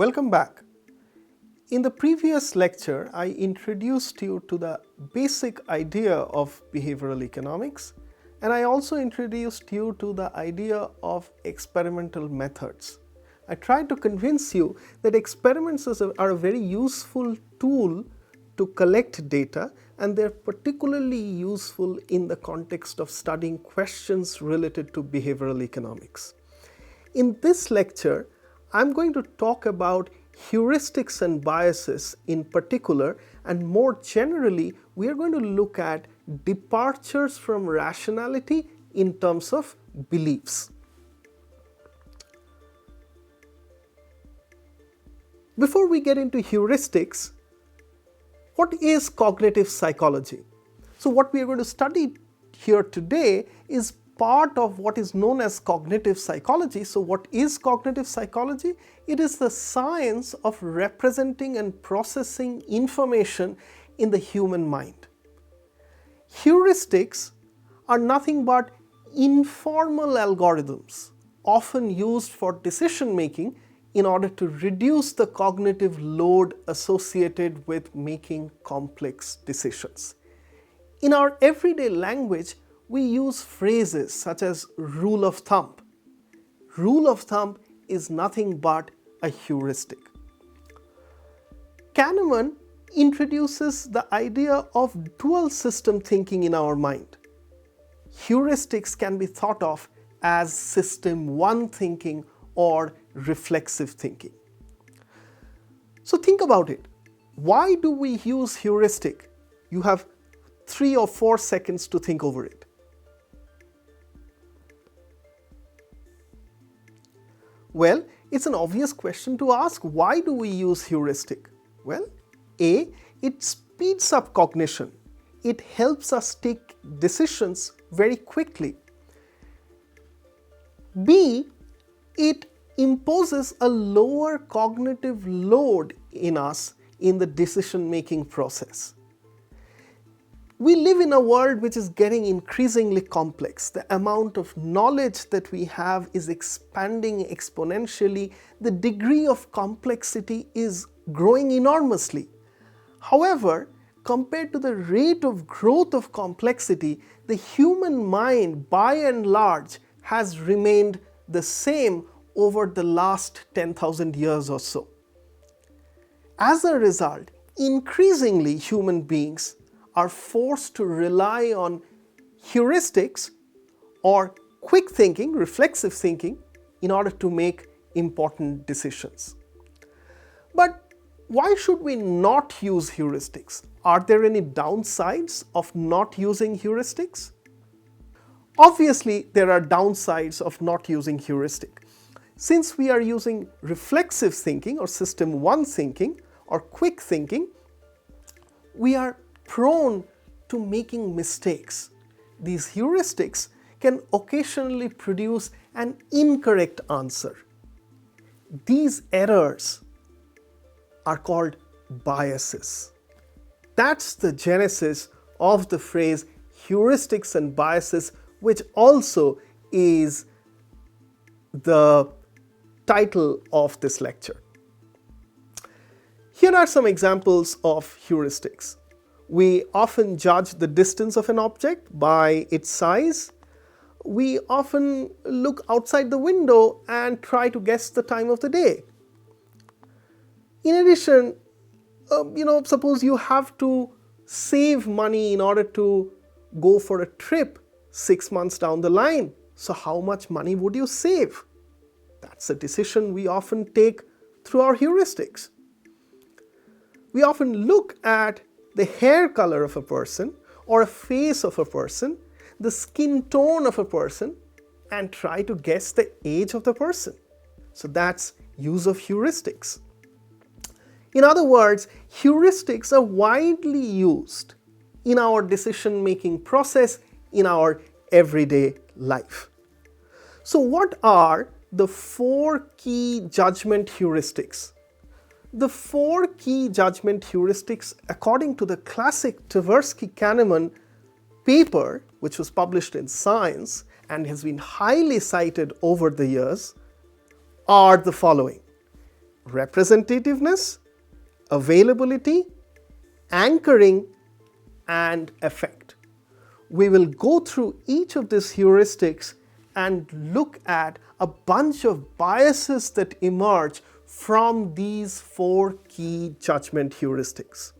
Welcome back. In the previous lecture, I introduced you to the basic idea of behavioral economics, and I also introduced you to the idea of experimental methods. I tried to convince you that experiments are a very useful tool to collect data, and they're particularly useful in the context of studying questions related to behavioral economics. In this lecture, I'm going to talk about heuristics and biases in particular, and more generally, we are going to look at departures from rationality in terms of beliefs. Before we get into heuristics, what is cognitive psychology? So what we are going to study here today is part of what is known as cognitive psychology. So what is cognitive psychology? It is the science of representing and processing information in the human mind. Heuristics are nothing but informal algorithms often used for decision making in order to reduce the cognitive load associated with making complex decisions. In our everyday language, we use phrases such as rule of thumb. Rule of thumb is nothing but a heuristic. Kahneman introduces the idea of dual system thinking in our mind. Heuristics can be thought of as system 1 thinking or reflexive thinking. So think about it. Why do we use heuristic? You have 3 or 4 seconds to think over it. Well, it's an obvious question to ask. Why do we use heuristic? Well, A, it speeds up cognition. It helps us take decisions very quickly. B, it imposes a lower cognitive load in us in the decision-making process. We live in a world which is getting increasingly complex. The amount of knowledge that we have is expanding exponentially. The degree of complexity is growing enormously. However, compared to the rate of growth of complexity, the human mind, by and large, has remained the same over the last 10,000 years or so. As a result, increasingly human beings are forced to rely on heuristics or quick thinking, reflexive thinking, in order to make important decisions. But why should we not use heuristics? Are there any downsides of not using heuristics? Obviously, there are downsides of not using heuristic. Since we are using reflexive thinking or system 1 thinking or quick thinking, we are prone to making mistakes. These heuristics can occasionally produce an incorrect answer. These errors are called biases. That's the genesis of the phrase heuristics and biases, which also is the title of this lecture. Here are some examples of heuristics. We often judge the distance of an object by its size. We often look outside the window and try to guess the time of the day. In addition, suppose you have to save money in order to go for a trip 6 months down the line. So how much money would you save? That's a decision we often take through our heuristics. We often look at the hair color of a person or a face of a person, the skin tone of a person, and try to guess the age of the person. So that's use of heuristics. In other words, heuristics are widely used in our decision-making process in our everyday life. So what are the 4 key judgment heuristics? The 4 key judgment heuristics, according to the classic Tversky-Kahneman paper, which was published in Science and has been highly cited over the years, are the following. representativeness, availability, anchoring, and effect. We will go through each of these heuristics and look at a bunch of biases that emerge from these 4 key judgment heuristics.